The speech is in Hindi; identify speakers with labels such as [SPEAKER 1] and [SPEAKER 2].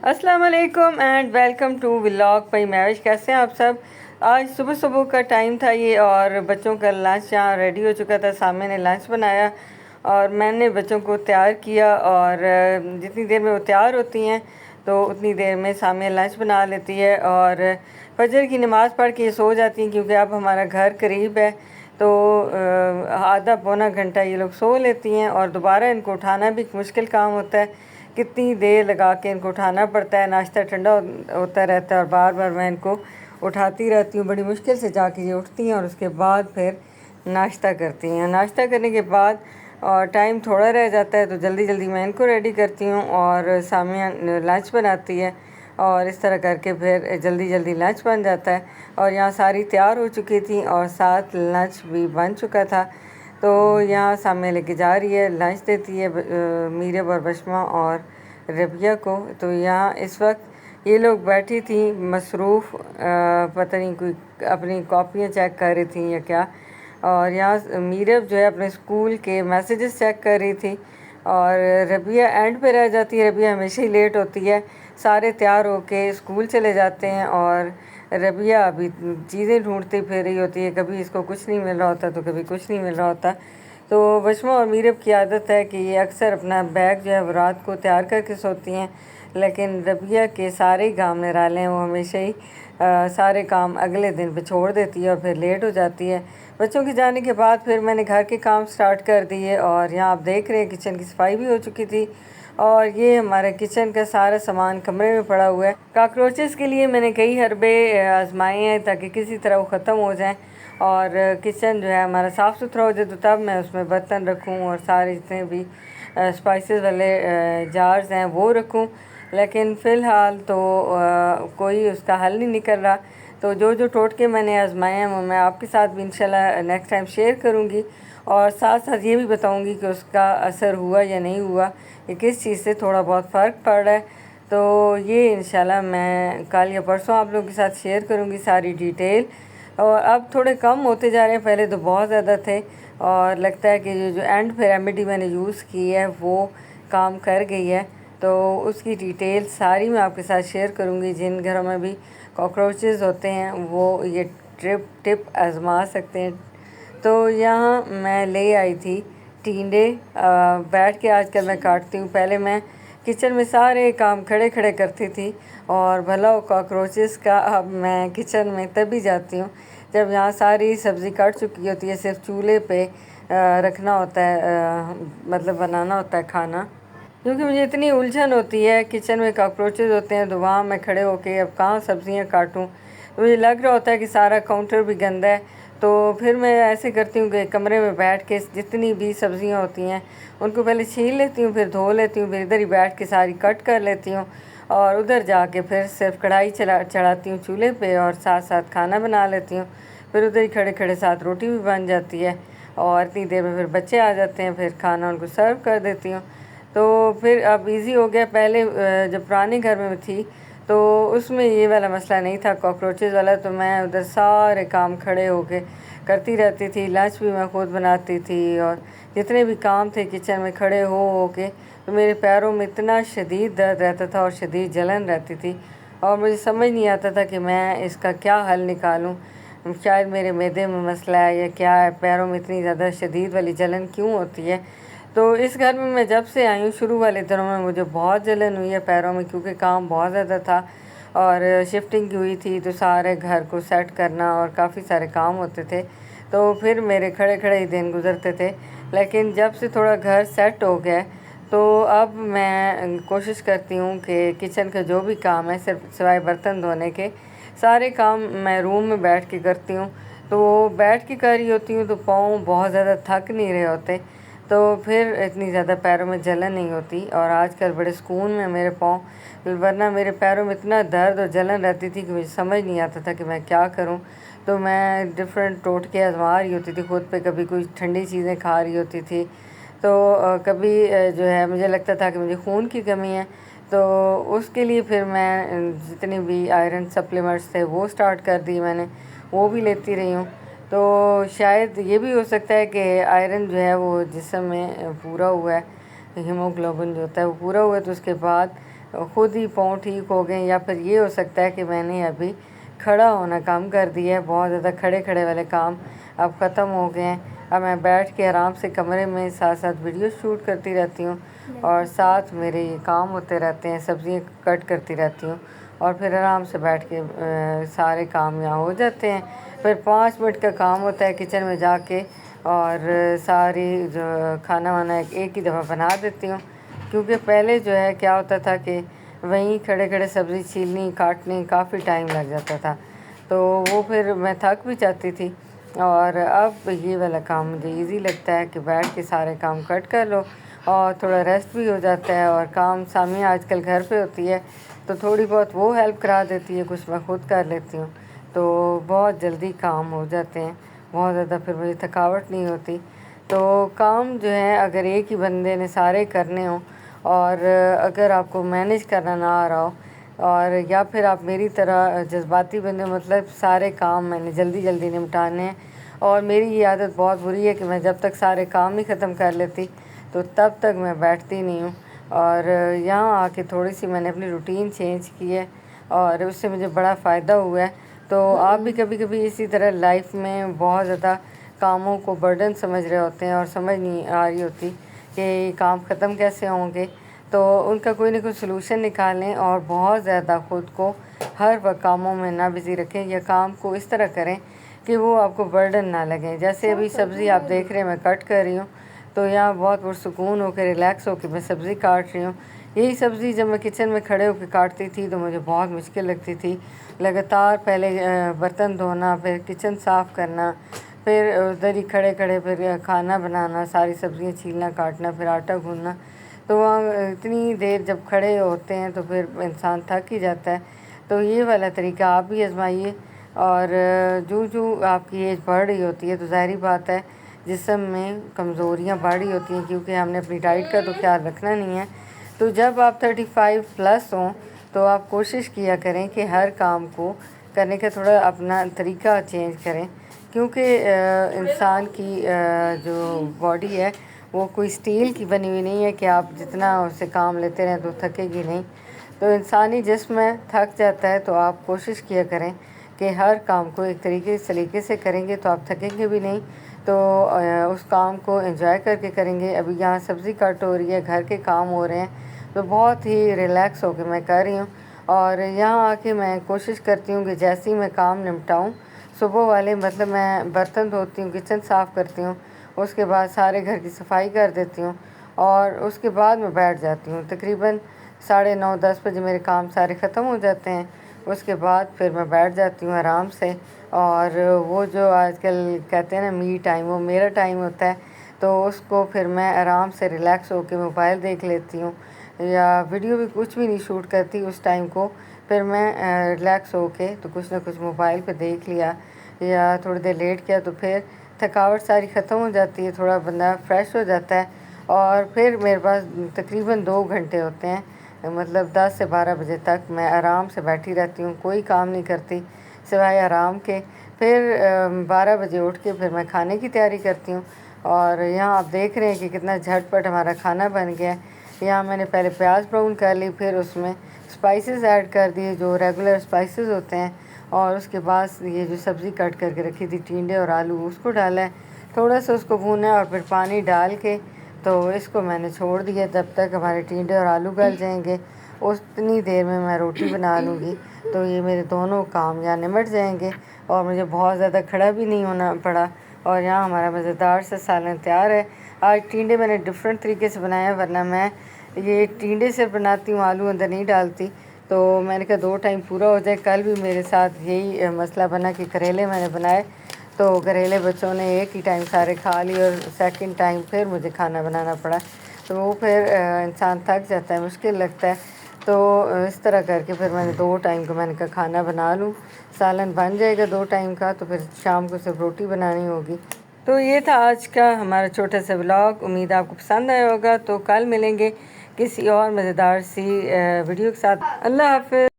[SPEAKER 1] अस्सलाम वालेकुम and welcome to vlog by मैविश। कैसे हैं आप सब। आज सुबह सुबह का टाइम था ये और बच्चों का लंच यहाँ रेडी हो चुका था। सामने ने लंच बनाया और मैंने बच्चों को तैयार किया और जितनी देर में वो तैयार होती हैं तो उतनी देर में सामने लंच बना लेती है और फजर की नमाज़ पढ़ के सो जाती हैं, क्योंकि अब हमारा घर करीब है तो आधा पौना घंटा ये लोग सो लेती हैं और दोबारा इनको उठाना भी मुश्किल काम होता है। कितनी देर लगा के इनको उठाना पड़ता है, नाश्ता ठंडा होता रहता है और बार बार मैं इनको उठाती रहती हूँ। बड़ी मुश्किल से जाके ये उठती हैं और उसके बाद फिर नाश्ता करती हैं। नाश्ता करने के बाद और टाइम थोड़ा रह जाता है तो जल्दी जल्दी मैं इनको रेडी करती हूँ और सामिया लंच बनाती है और इस तरह करके फिर जल्दी जल्दी लंच बन जाता है। और यहाँ सारी तैयार हो चुकी थी और साथ लंच भी बन चुका था। तो यहाँ सामने लेके जा रही है, लंच देती है मीरब और बशमा और रबिया को। तो यहाँ इस वक्त ये लोग बैठी थी मसरूफ़, पता नहीं कोई अपनी कॉपियाँ चेक कर रही थी या क्या। और यहाँ मीरब जो है अपने स्कूल के मैसेजेस चेक कर रही थी और रबिया एंड पे रह जाती है। रबिया हमेशा ही लेट होती है, सारे तैयार होके स्कूल चले जाते हैं और रबिया अभी चीज़ें ढूंढती फिर रही होती है। कभी इसको कुछ नहीं मिल रहा होता तो कभी कुछ नहीं मिल रहा होता। तो बशमा और मीरब की आदत है कि ये अक्सर अपना बैग जो है वो रात को तैयार करके सोती हैं, लेकिन रबिया के सारे काम निराले हैं। वो हमेशा ही सारे काम अगले दिन पे छोड़ देती है और फिर लेट हो जाती है। बच्चों के जाने के बाद फिर मैंने घर के काम स्टार्ट कर दिए और यहाँ आप देख रहे हैं किचन की सफाई भी हो चुकी थी और ये हमारे किचन का सारा सामान कमरे में पड़ा हुआ है। काकरोचेस के लिए मैंने कई हरबे आजमाए हैं ताकि किसी तरह वो ख़त्म हो जाएं और किचन जो है हमारा साफ़ सुथरा हो जाए, तो तब मैं उसमें बर्तन रखूं और सारे जितने भी स्पाइसेस वाले जार्स हैं वो रखूं। लेकिन फ़िलहाल तो कोई उसका हल नहीं निकल रहा। तो जो जो टोटके मैंने आजमाए हैं वो मैं आपके साथ भी इंशाल्लाह नेक्स्ट टाइम शेयर करूँगी और साथ साथ ये भी बताऊँगी कि उसका असर हुआ या नहीं हुआ, कि किस चीज़ से थोड़ा बहुत फ़र्क पड़ रहा है। तो ये इंशाल्लाह मैं कल या परसों आप लोगों के साथ शेयर करूँगी सारी डिटेल। और अब थोड़े कम होते जा रहे हैं, पहले तो बहुत ज़्यादा थे और लगता है कि जो एंड पे रेमेडी मैंने यूज़ की है वो काम कर गई है। तो उसकी डिटेल सारी मैं आपके साथ शेयर करूँगी। जिन घरों में भी कॉकरोचेज़ होते हैं वो ये टिप आजमा सकते हैं। तो यहाँ मैं ले आई थी टींडे, बैठ के आजकल मैं काटती हूँ। पहले मैं किचन में सारे काम खड़े खड़े करती थी और भला हो कॉकरोचेस का। अब मैं किचन में तभी जाती हूँ जब यहाँ सारी सब्ज़ी कट चुकी होती है, सिर्फ चूल्हे पे रखना होता है, मतलब बनाना होता है खाना। क्योंकि मुझे इतनी उलझन होती है, किचन में कॉकरोचेज़ होते हैं तो वहाँ मैं खड़े होके अब कहाँ सब्ज़ियाँ काटूँ। तो मुझे लग रहा होता है कि सारा काउंटर भी गंदा है। तो फिर मैं ऐसे करती हूँ कि कमरे में बैठ के जितनी भी सब्ज़ियाँ होती हैं उनको पहले छील लेती हूँ, फिर धो लेती हूँ, फिर इधर ही बैठ के सारी कट कर लेती हूँ और उधर जाके फिर सिर्फ कढ़ाई चढ़ाती हूँ चूल्हे पे और साथ साथ खाना बना लेती हूँ। फिर उधर ही खड़े खड़े साथ रोटी भी बन जाती है और इतनी देर में फिर बच्चे आ जाते हैं, फिर खाना उनको सर्व कर देती हूँ। तो फिर अब इजी हो गया। पहले जब पुराने घर में थी तो उसमें ये वाला मसला नहीं था कॉकरोचेज़ वाला, तो मैं उधर सारे काम खड़े होके करती रहती थी। लंच भी मैं खुद बनाती थी और जितने भी काम थे किचन में खड़े हो के, तो मेरे पैरों में इतना शदीद दर्द रहता था और शदीद जलन रहती थी और मुझे समझ नहीं आता था कि मैं इसका क्या हल निकालूं। शायद मेरे मैदे में मसला है या क्या है, पैरों में इतनी ज़्यादा शदीद वाली जलन क्यों होती है। तो इस घर में मैं जब से आई हूँ शुरू वाले दिनों में मुझे बहुत जलन हुई है पैरों में, क्योंकि काम बहुत ज़्यादा था और शिफ्टिंग की हुई थी तो सारे घर को सेट करना और काफ़ी सारे काम होते थे। तो फिर मेरे खड़े खड़े ही दिन गुजरते थे। लेकिन जब से थोड़ा घर सेट हो गया तो अब मैं कोशिश करती हूँ कि किचन का जो भी काम है सिर्फ सिवाय बर्तन धोने के सारे काम मैं रूम में बैठ के करती हूँ। तो बैठ के कर रही होती हूँ तो पाँव बहुत ज़्यादा थक नहीं रहे होते, तो फिर इतनी ज़्यादा पैरों में जलन नहीं होती और आजकल बड़े सुकून में मेरे पाँव। वरना मेरे पैरों में इतना दर्द और जलन रहती थी कि मुझे समझ नहीं आता था कि मैं क्या करूं। तो मैं डिफरेंट टोटके आजमा रही होती थी खुद पे, कभी कोई ठंडी चीज़ें खा रही होती थी तो कभी जो है मुझे लगता था कि मुझे खून की कमी है, तो उसके लिए फिर मैं जितनी भी आयरन सप्लीमेंट्स थे वो स्टार्ट कर दी मैंने, वो भी लेती रही हूँ। तो शायद ये भी हो सकता है कि आयरन जो है वो जिस्म में पूरा हुआ है, हीमोग्लोबिन जो होता है वो पूरा हुआ है, तो उसके बाद खुद ही पाँव ठीक हो गए, या फिर ये हो सकता है कि मैंने अभी खड़ा होना कम कर दिया है। बहुत ज़्यादा खड़े खड़े वाले काम अब ख़त्म हो गए हैं। अब मैं बैठ के आराम से कमरे में साथ साथ वीडियो शूट करती रहती हूँ और साथ मेरे ये काम होते रहते हैं, सब्ज़ियाँ कट करती रहती हूँ और फिर आराम से बैठ के सारे काम यहाँ हो जाते हैं। फिर 5 मिनट का काम होता है किचन में जाके, और सारी जो खाना वाना एक ही दफ़ा बना देती हूँ। क्योंकि पहले जो है क्या होता था कि वहीं खड़े खड़े सब्ज़ी छीलनी काटनी काफ़ी टाइम लग जाता था, तो वो फिर मैं थक भी जाती थी। और अब ये वाला काम मुझे इजी लगता है कि बैठ के सारे काम कट कर लो और थोड़ा रेस्ट भी हो जाता है। और काम सामी आजकल घर पे होती है तो थोड़ी बहुत वो हेल्प करा देती है, कुछ मैं खुद कर लेती हूँ, तो बहुत जल्दी काम हो जाते हैं। बहुत ज़्यादा फिर मुझे थकावट नहीं होती। तो काम जो है अगर एक ही बंदे ने सारे करने हों और अगर आपको मैनेज करना ना आ रहा हो, और या फिर आप मेरी तरह जज्बाती बंदे, मतलब सारे काम मैंने जल्दी जल्दी निपटाने हैं, और मेरी ये आदत बहुत बुरी है कि मैं जब तक सारे काम नहीं ख़त्म कर लेती तो तब तक मैं बैठती नहीं हूँ। और यहाँ आके थोड़ी सी मैंने अपनी रूटीन चेंज की है और उससे मुझे बड़ा फ़ायदा हुआ है। तो आप भी कभी कभी इसी तरह लाइफ में बहुत ज़्यादा कामों को बर्डन समझ रहे होते हैं और समझ नहीं आ रही होती कि काम ख़त्म कैसे होंगे, तो उनका कोई ना कोई सलूशन निकालें और बहुत ज़्यादा ख़ुद को हर वक्त कामों में ना बिज़ी रखें, या काम को इस तरह करें कि वो आपको बर्डन ना लगे। जैसे अभी सब्ज़ी आप देख रहे हैं मैं कट कर रही हूँ, तो यहाँ बहुत पुरसुकून होकर रिलैक्स होकर मैं सब्ज़ी काट रही हूँ। यही सब्ज़ी जब मैं किचन में खड़े होकर काटती थी तो मुझे बहुत मुश्किल लगती थी। लगातार पहले बर्तन धोना, फिर किचन साफ़ करना, फिर उधर ही खड़े खड़े फिर खाना बनाना, सारी सब्ज़ियाँ छीलना काटना, फिर आटा गूँधना। तो वहाँ इतनी देर जब खड़े होते हैं तो फिर इंसान थक ही जाता है। तो ये वाला तरीका आप भी आजमाइए। और जो जो आपकी एज बढ़ रही होती है तो ज़ाहिर बात है जिस्म में कमज़ोरियाँ बढ़ रही होती हैं, क्योंकि हमने अपनी डाइट का तो ख्याल रखना नहीं है। तो जब आप 35 प्लस हों तो आप कोशिश किया करें कि हर काम को करने का थोड़ा अपना तरीका चेंज करें, क्योंकि इंसान की जो बॉडी है वो कोई स्टील की बनी हुई नहीं है कि आप जितना उससे काम लेते रहें तो थकेगी नहीं। तो इंसानी जिस्म में थक जाता है, तो आप कोशिश किया करें कि हर काम को एक सलीके से करेंगे तो आप थकेंगे भी नहीं, तो उस काम को एंजॉय करके करेंगे। अभी यहाँ सब्ज़ी कट हो रही है, घर के काम हो रहे हैं, तो बहुत ही रिलैक्स होकर मैं कर रही हूँ। और यहाँ आके मैं कोशिश करती हूँ कि जैसे ही मैं काम निपटाऊँ सुबह वाले, मतलब मैं बर्तन धोती हूँ, किचन साफ़ करती हूँ, उसके बाद सारे घर की सफाई कर देती हूँ और उसके बाद मैं बैठ जाती हूँ। तकरीबन 9:30-10 बजे मेरे काम सारे ख़त्म हो जाते हैं। उसके बाद फिर मैं बैठ जाती हूँ आराम से, और वो जो आजकल कहते हैं ना मी टाइम, वो मेरा टाइम होता है। तो उसको फिर मैं आराम से रिलैक्स होकर मोबाइल देख लेती हूँ, या वीडियो भी कुछ भी नहीं शूट करती उस टाइम को। फिर मैं रिलैक्स होके तो कुछ ना कुछ मोबाइल पे देख लिया या थोड़ी देर लेट किया, तो फिर थकावट सारी ख़त्म हो जाती है, थोड़ा बंदा फ्रेश हो जाता है। और फिर मेरे पास तकरीबन 2 घंटे होते हैं, मतलब 10 से 12 बजे तक मैं आराम से बैठी रहती हूँ, कोई काम नहीं करती सिवाय आराम के। फिर 12 बजे उठ के फिर मैं खाने की तैयारी करती हूँ। और यहाँ आप देख रहे हैं कि कितना झटपट हमारा खाना बन गया है। यहाँ मैंने पहले प्याज ब्राउन कर ली, फिर उसमें स्पाइसेस ऐड कर दिए जो रेगुलर स्पाइसेस होते हैं, और उसके बाद ये जो सब्ज़ी कट करके रखी थी टिंडे और आलू, उसको डाला है, थोड़ा सा उसको भूना और फिर पानी डाल के तो इसको मैंने छोड़ दिया जब तक हमारे टिंडे और आलू गल जाएंगे। उतनी देर में मैं रोटी बना लूँगी, तो ये मेरे दोनों काम यहाँ निमट जाएंगे और मुझे बहुत ज़्यादा खड़ा भी नहीं होना पड़ा। और यहाँ हमारा मज़ेदार सा सालन तैयार है। आज टिंडे मैंने डिफरेंट तरीके से बनाया, वरना मैं ये टिंडे से बनाती हूँ, आलू अंदर नहीं डालती। तो मैंने कहा 2 टाइम पूरा हो जाए। कल भी मेरे साथ यही मसला बना कि करेले मैंने बनाए, तो करेले बच्चों ने एक ही टाइम सारे खा लिए और सेकंड टाइम फिर मुझे खाना बनाना पड़ा। तो वो फिर इंसान थक जाता है, मुश्किल लगता है। तो इस तरह करके फिर मैंने 2 टाइम का मैंने कहा खाना बना लूँ, सालन बन जाएगा 2 टाइम का, तो फिर शाम को सिर्फ रोटी बनानी होगी। तो ये था आज का हमारा छोटा सा व्लॉग। उम्मीद आपको पसंद आया होगा। तो कल मिलेंगे किसी और मज़ेदार सी वीडियो के साथ। अल्लाह हाफ़िज़।